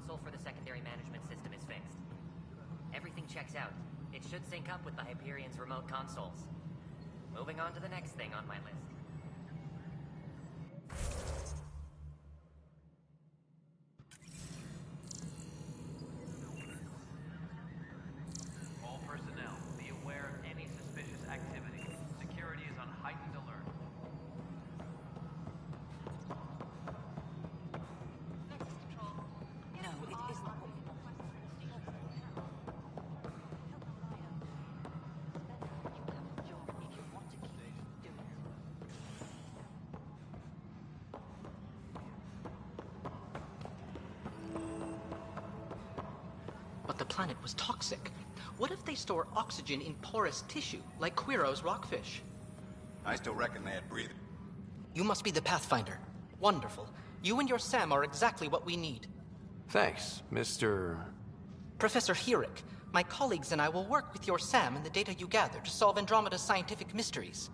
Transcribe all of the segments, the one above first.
console for the secondary management system is fixed. Everything checks out. It should sync up with the Hyperion's remote consoles. Moving on to the next thing on my list. All personnel, be aware of any suspicious activity. Security is on heightened alert. No, it isn't. But the planet was toxic. What if they store oxygen in porous tissue, like Quiro's rockfish? I still reckon they had breathing. You must be the Pathfinder. Wonderful. You and your Sam are exactly what we need. Thanks, Mr. Professor Herrick, my colleagues and I will work with your Sam and the data you gather to solve Andromeda's scientific mysteries.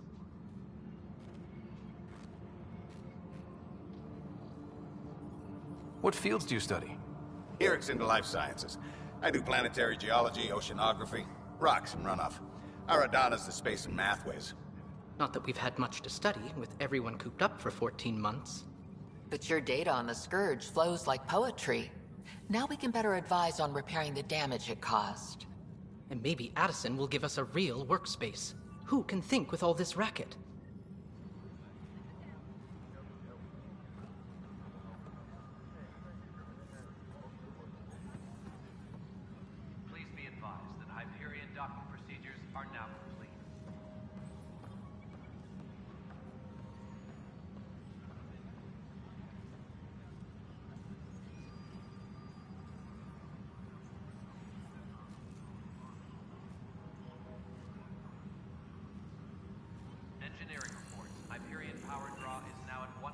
What fields do you study? Eric's into life sciences. I do planetary geology, oceanography, rocks and runoff. Aradana's the space and math whiz. Not that we've had much to study, with everyone cooped up for 14 months. But your data on the Scourge flows like poetry. Now we can better advise on repairing the damage it caused. And maybe Addison will give us a real workspace. Who can think with all this racket? Please be advised that Hyperion docking procedures are now complete. Engineering reports. Hyperion power draw is now at 100%.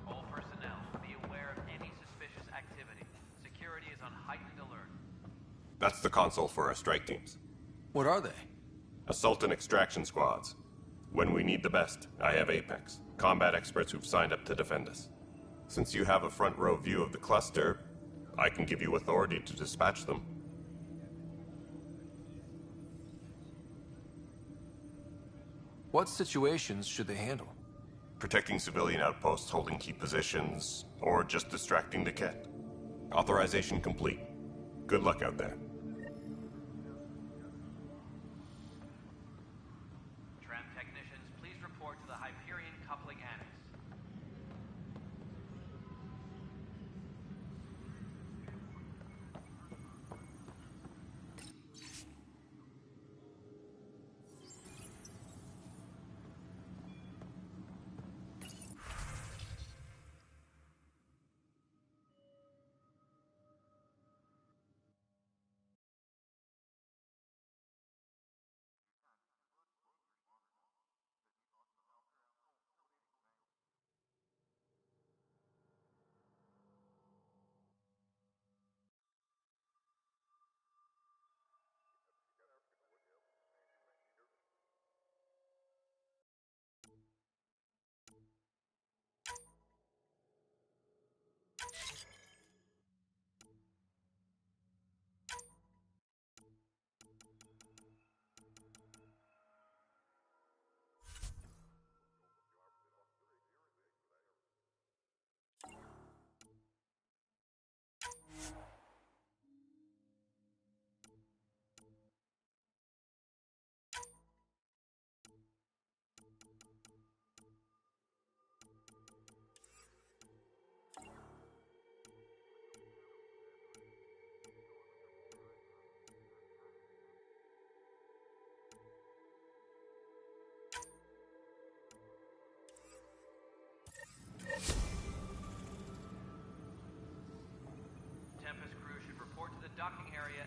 All personnel, be aware of any suspicious activity. Security is on heightened alert. That's the console for our strike teams. What are they? Assault and extraction squads. When we need the best, I have Apex, combat experts who've signed up to defend us. Since you have a front row view of the cluster, I can give you authority to dispatch them. What situations should they handle? Protecting civilian outposts holding key positions, or just distracting the kit. Authorization complete. Good luck out there. Tram technicians, please report to the Hyperion coupling annex.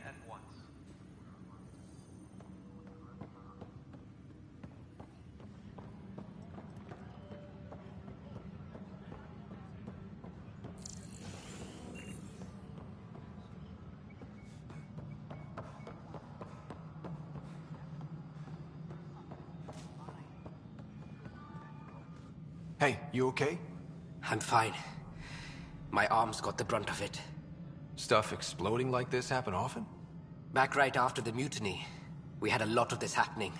at once. Hey, you okay? I'm fine. My arms got the brunt of it. Stuff exploding like this happen often? Back right after the mutiny, we had a lot of this happening.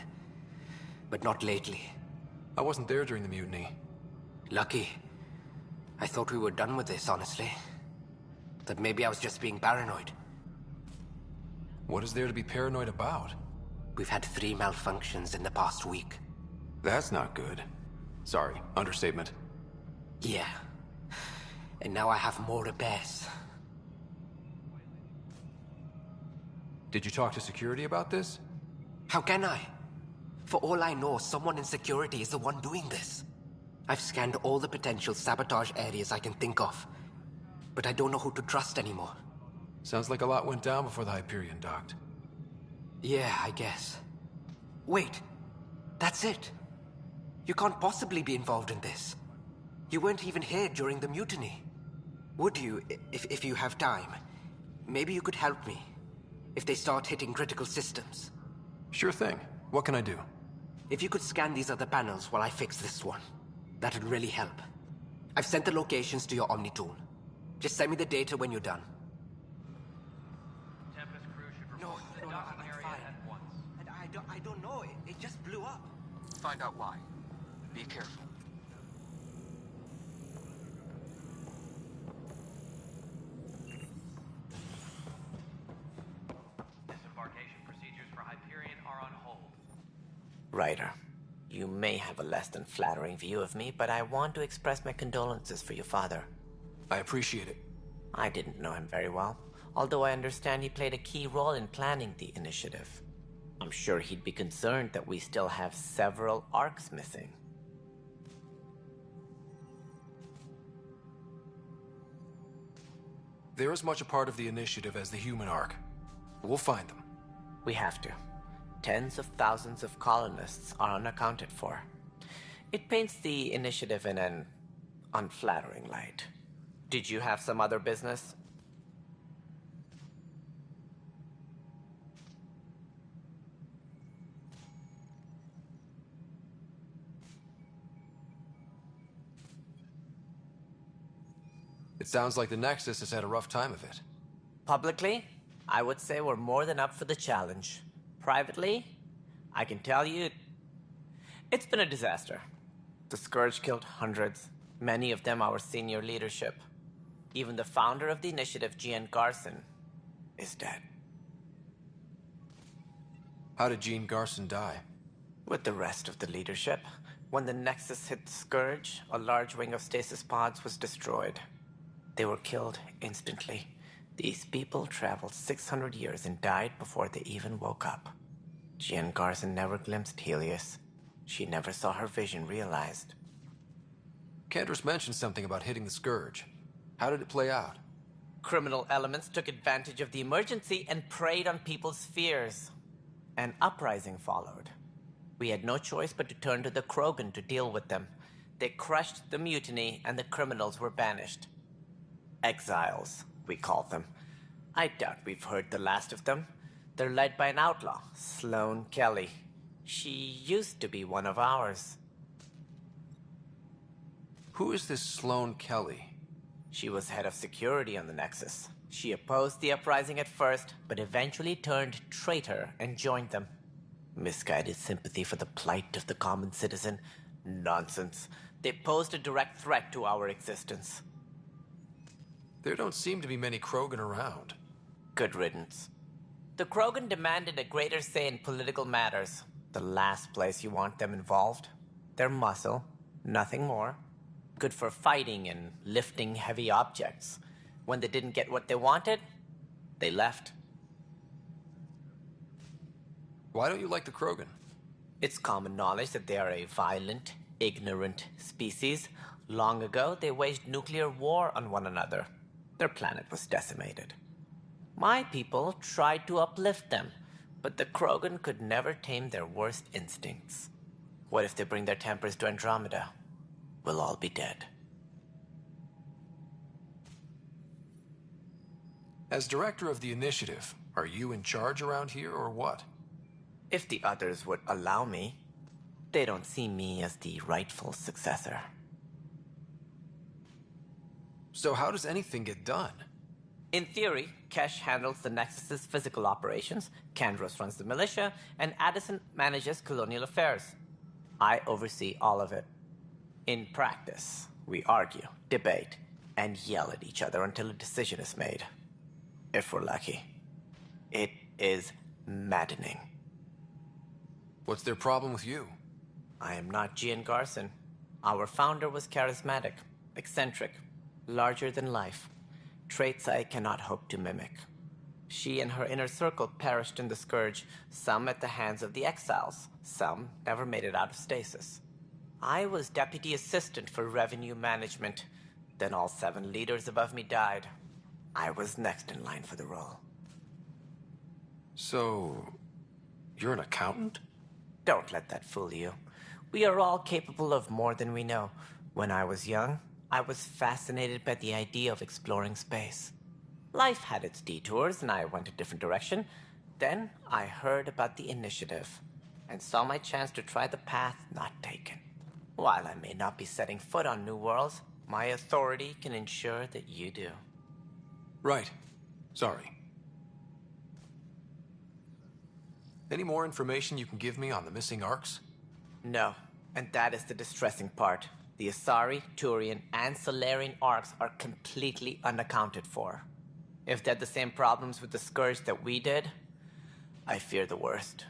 But not lately. I wasn't there during the mutiny. Lucky. I thought we were done with this, honestly. That maybe I was just being paranoid. What is there to be paranoid about? We've had 3 malfunctions in the past week. That's not good. Sorry, understatement. Yeah. And now I have more repairs. Did you talk to security about this? How can I? For all I know, someone in security is the one doing this. I've scanned all the potential sabotage areas I can think of. But I don't know who to trust anymore. Sounds like a lot went down before the Hyperion docked. Yeah, I guess. Wait. That's it. You can't possibly be involved in this. You weren't even here during the mutiny. Would you, if you have time? Maybe you could help me. If they start hitting critical systems. Sure thing. What can I do? If you could scan these other panels while I fix this one, that'd really help. I've sent the locations to your Omni tool. Just send me the data when you're done. Tempest crew should No, report to the I'm docking area fine. at once. I don't know. It just blew up. Find out why. Be careful. Disembarkation procedures for Hyperion are on hold. Ryder, you may have a less than flattering view of me, but I want to express my condolences for your father. I appreciate it. I didn't know him very well, although I understand he played a key role in planning the initiative. I'm sure he'd be concerned that we still have several arcs missing. They're as much a part of the initiative as the human arc. We'll find them. We have to. Tens of thousands of colonists are unaccounted for. It paints the initiative in an unflattering light. Did you have some other business? It sounds like the Nexus has had a rough time of it. Publicly, I would say we're more than up for the challenge. Privately, I can tell you, it's been a disaster. The Scourge killed hundreds, many of them our senior leadership. Even the founder of the initiative, Jean Garson, is dead. How did Jean Garson die? With the rest of the leadership, when the Nexus hit the Scourge, a large wing of stasis pods was destroyed. They were killed instantly. These people traveled 600 years and died before they even woke up. Jean Garson never glimpsed Helios. She never saw her vision realized. Cantor's mentioned something about hitting the Scourge. How did it play out? Criminal elements took advantage of the emergency and preyed on people's fears. An uprising followed. We had no choice but to turn to the Krogan to deal with them. They crushed the mutiny and the criminals were banished. Exiles, we call them. I doubt we've heard the last of them. They're led by an outlaw, Sloane Kelly. She used to be one of ours. Who is this Sloane Kelly? She was head of security on the Nexus. She opposed the uprising at first, but eventually turned traitor and joined them. Misguided sympathy for the plight of the common citizen? Nonsense. They posed a direct threat to our existence. There don't seem to be many Krogan around. Good riddance. The Krogan demanded a greater say in political matters. The last place you want them involved. They're muscle, nothing more. Good for fighting and lifting heavy objects. When they didn't get what they wanted, they left. Why don't you like the Krogan? It's common knowledge that they are a violent, ignorant species. Long ago, they waged nuclear war on one another. Their planet was decimated. My people tried to uplift them, but the Krogan could never tame their worst instincts. What if they bring their tempers to Andromeda? We'll all be dead. As director of the initiative, are you in charge around here or what? If the others would allow me, they don't see me as the rightful successor. So how does anything get done? In theory, Kesh handles the Nexus's physical operations, Kandros runs the militia, and Addison manages colonial affairs. I oversee all of it. In practice, we argue, debate, and yell at each other until a decision is made. If we're lucky. It is maddening. What's their problem with you? I am not Gian Garson. Our founder was charismatic, eccentric, larger than life. Traits I cannot hope to mimic. She and her inner circle perished in the Scourge, some at the hands of the Exiles, some never made it out of stasis. I was deputy assistant for revenue management. Then all 7 leaders above me died. I was next in line for the role. So, you're an accountant? Don't let that fool you. We are all capable of more than we know. When I was young, I was fascinated by the idea of exploring space. Life had its detours, and I went a different direction. Then I heard about the initiative, and saw my chance to try the path not taken. While I may not be setting foot on new worlds, my authority can ensure that you do. Right. Sorry. Any more information you can give me on the missing arcs? No, and that is the distressing part. The Asari, Turian, and Solarian arcs are completely unaccounted for. If they had the same problems with the Scourge that we did, I fear the worst.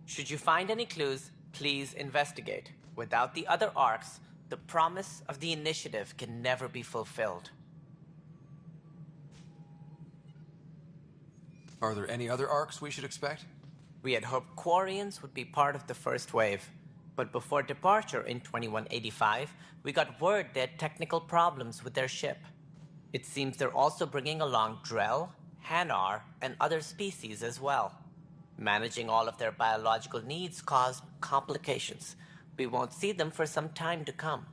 Should you find any clues, please investigate. Without the other arcs, the promise of the initiative can never be fulfilled. Are there any other arcs we should expect? We had hoped Quarians would be part of the first wave, but before departure in 2185, we got word they had technical problems with their ship. It seems they're also bringing along Drell, Hanar, and other species as well. Managing all of their biological needs caused complications. We won't see them for some time to come.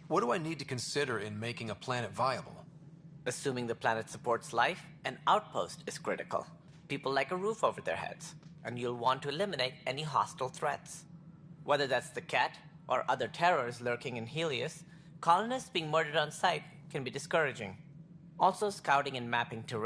What do I need to consider in making a planet viable? Assuming the planet supports life, an outpost is critical. People like a roof over their heads, and you'll want to eliminate any hostile threats. Whether that's the Cat or other terrors lurking in Helios, colonists being murdered on sight can be discouraging. Also, scouting and mapping terrain